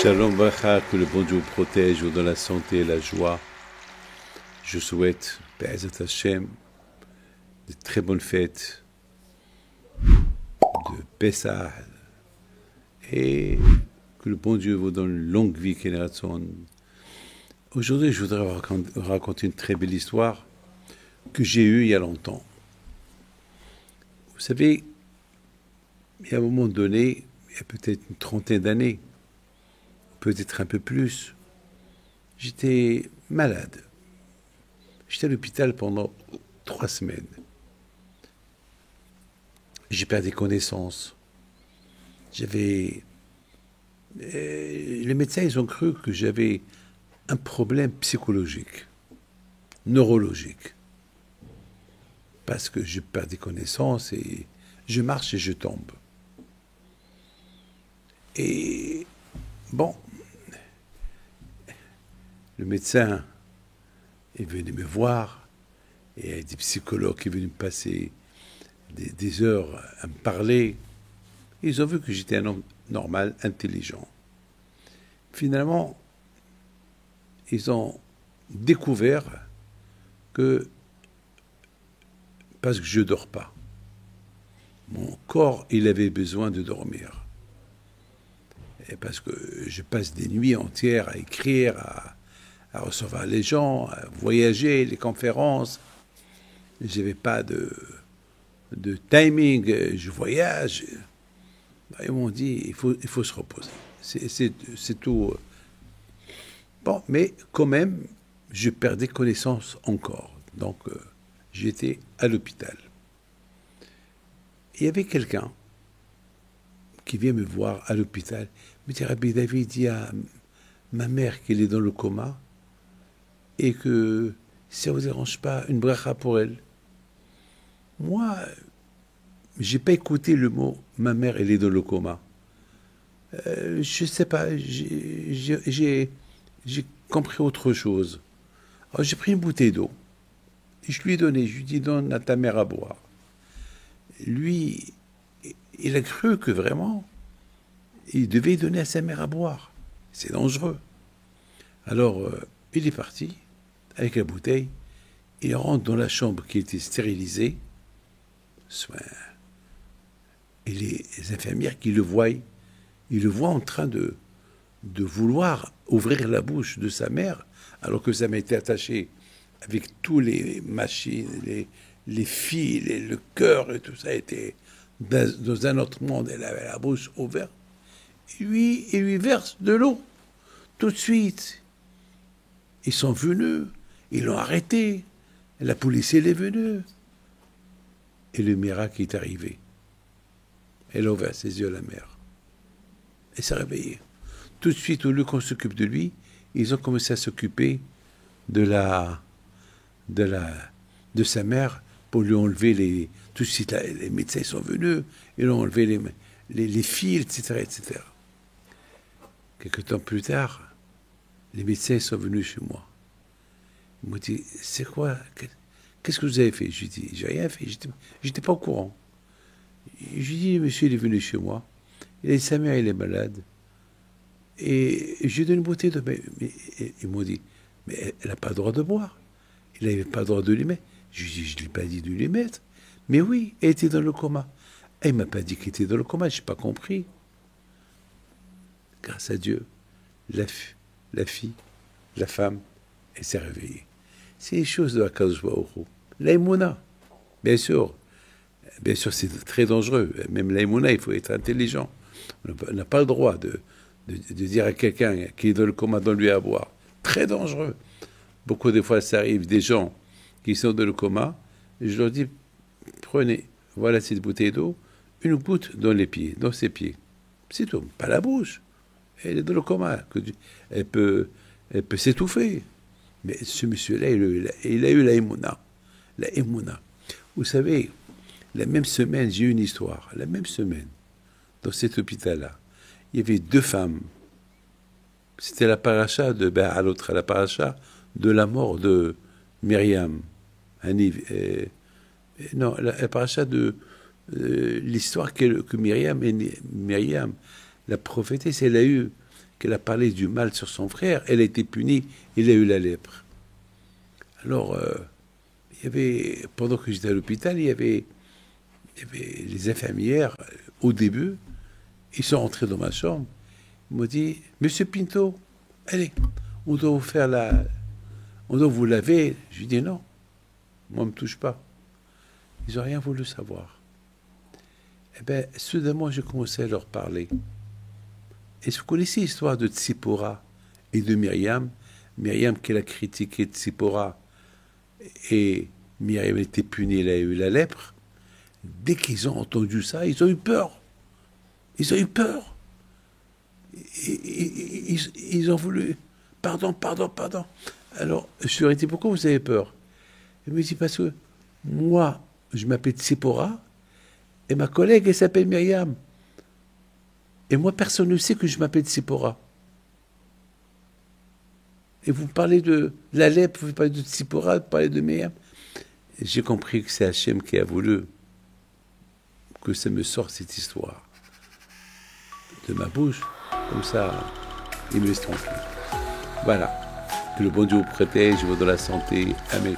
Shalom Bracha, que le bon Dieu vous protège, vous donne la santé et la joie. Je souhaite, Be'ezat Hashem, de très bonnes fêtes, de Pessah, et que le bon Dieu vous donne une longue vie, Keneratson. Aujourd'hui, je voudrais vous raconter une très belle histoire que j'ai eue il y a longtemps. Vous savez, il y a un moment donné, il y a peut-être une trentaine d'années, peut-être un peu plus, j'étais malade. J'étais à l'hôpital pendant 3 semaines. J'ai perdu connaissance. Les médecins, ils ont cru que j'avais un problème psychologique, neurologique. Parce que je perds des connaissances et je marche et je tombe. Et bon, le médecin est venu me voir et il y a des psychologues qui sont venus me passer des heures à me parler. Ils ont vu que j'étais un homme normal, intelligent. Finalement, ils ont découvert que, parce que je ne dors pas, mon corps, il avait besoin de dormir. Et parce que je passe des nuits entières à écrire, à recevoir les gens, à voyager, les conférences. Je n'avais pas de timing, je voyage. Ils m'ont dit, il faut se reposer. C'est tout. Bon, mais quand même, je perdais connaissance encore. Donc, j'étais à l'hôpital. Il y avait quelqu'un qui vient me voir à l'hôpital. Il me dit, Rabbi David, dit à ma mère qu'elle est dans le coma et que si ça ne vous dérange pas, une bracha pour elle. Moi, je n'ai pas écouté le mot « ma mère, elle est dans le coma ». Je ne sais pas, j'ai compris autre chose. Alors j'ai pris une bouteille d'eau et je lui ai donné, je lui ai dit « donne à ta mère à boire ». Lui, il a cru que vraiment, il devait donner à sa mère à boire. C'est dangereux. Alors, il est parti avec la bouteille, il rentre dans la chambre qui était stérilisée, et les infirmières qui le voient, ils le voient en train de vouloir ouvrir la bouche de sa mère, alors que sa mère était attachée avec tous les machines, les fils, le cœur et tout ça était dans un autre monde. Elle avait la bouche ouverte. Et lui, il lui verse de l'eau. Tout de suite. Ils sont venus, ils l'ont arrêté. La police, elle est venue. Et le miracle est arrivé. Elle a ouvert ses yeux à la mère. Elle s'est réveillée. Tout de suite, au lieu qu'on s'occupe de lui, ils ont commencé à s'occuper de sa mère pour lui enlever tout de suite, les médecins sont venus, ils ont enlevé les fils, etc., etc. Quelque temps plus tard, les médecins sont venus chez moi. Ils m'ont dit, c'est quoi? Qu'est-ce que vous avez fait? Je lui ai dit, j'ai rien fait, j'étais pas au courant. Je lui ai dit, monsieur, il est venu chez moi. Il a dit, sa mère, elle est malade. Et je lui ai donné une bouteille de... Mais ils m'ont dit, mais elle n'a pas le droit de boire. Il n'avait pas le droit de lui mettre. Je lui ai dit, je ne l'ai pas dit de lui mettre. Mais oui, elle était dans le coma. Elle ne m'a pas dit qu'elle était dans le coma, je n'ai pas compris. Grâce à Dieu, la fille, la femme, elle s'est réveillée. C'est les choses de la Akadosh Baruch Hu. L'aïmouna, bien sûr. Bien sûr, c'est très dangereux. Même l'aïmouna, il faut être intelligent. On n'a pas le droit de dire à quelqu'un qui est dans le coma, donne-lui à boire. Très dangereux. Beaucoup de fois, ça arrive des gens qui sont dans le coma, et je leur dis, prenez, voilà cette bouteille d'eau, une goutte dans les pieds, dans ses pieds. C'est tout, pas la bouche. Elle est dans le coma. Elle peut s'étouffer. Mais ce monsieur-là, il a eu la émouna. La émouna. Vous savez, la même semaine, j'ai eu une histoire. La même semaine, dans cet hôpital-là, il y avait 2 femmes. C'était la paracha à l'autre, la paracha de la mort de Myriam. Non, la paracha de l'histoire que Myriam, la prophétesse, elle a eu qu'elle a parlé du mal sur son frère, elle a été punie, il a eu la lèpre. Alors, il y avait, pendant que j'étais à l'hôpital, il y avait les infirmières, au début, ils sont rentrés dans ma chambre, ils m'ont dit, Monsieur Pinto, allez, on doit vous laver. Je lui ai dit non, moi, on ne me touche pas. Ils n'ont rien voulu savoir. Eh bien, soudainement, j'ai commencé à leur parler. Est-ce que vous connaissez l'histoire de Tzipora et de Myriam? Myriam qui a critiqué Tzipora et Myriam a été punie, elle a eu la lèpre. Dès qu'ils ont entendu ça, ils ont eu peur. Ils ont eu peur. Ils ont voulu... Pardon. Alors, je leur ai dit, pourquoi vous avez peur? Il me dit, parce que moi, je m'appelle Tzipora et ma collègue, elle s'appelle Myriam. Et moi, personne ne sait que je m'appelle Tzipora. Et vous parlez de la lèpre, vous parlez de Tzipora, vous parlez de Myriam. J'ai compris que c'est Hachem qui a voulu que ça me sorte cette histoire de ma bouche. Comme ça, il me laisse tranquille. Voilà. Que le bon Dieu vous protège, vous donne la santé. Amen.